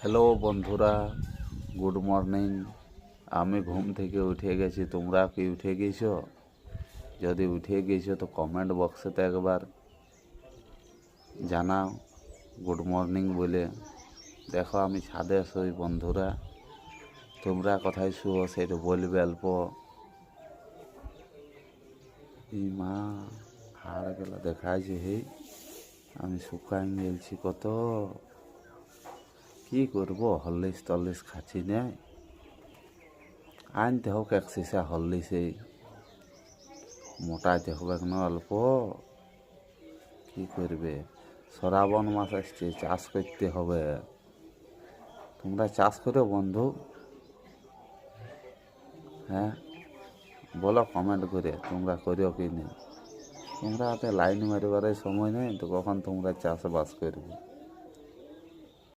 Hello বন্ধুরা, good morning. আমি ঘুম থেকে উঠে গেছি, তোমরা কি উঠে গেছো? যদি উঠে গেছো তো কমেন্ট বক্সেতে একবার জানাও গুড মর্নিং বলে। দেখো আমি ছাদে শুই বন্ধুরা, তোমরা কোথায় শুও সেটা বলবে অল্প। এই মা হাড়গুলো দেখাইছে, হে আমি শুকাই গেছি কত। কি করবো, হরলিক্স টরলিক্স খাচ্ছি না, আনতে হোক এক সিসা হরলিক্স, মোটাইতে হবে না অল্প। কি করবে, শ্রাবণ মাস আসছে, চাষ করতে হবে। তোমরা চাষ করো বন্ধু? হ্যাঁ, বলো কমেন্ট করে তোমরা করো কি না। তোমরা হাতে লাইন মারবার সময় নেই তো, কখন তোমরা চাষবাস করবে।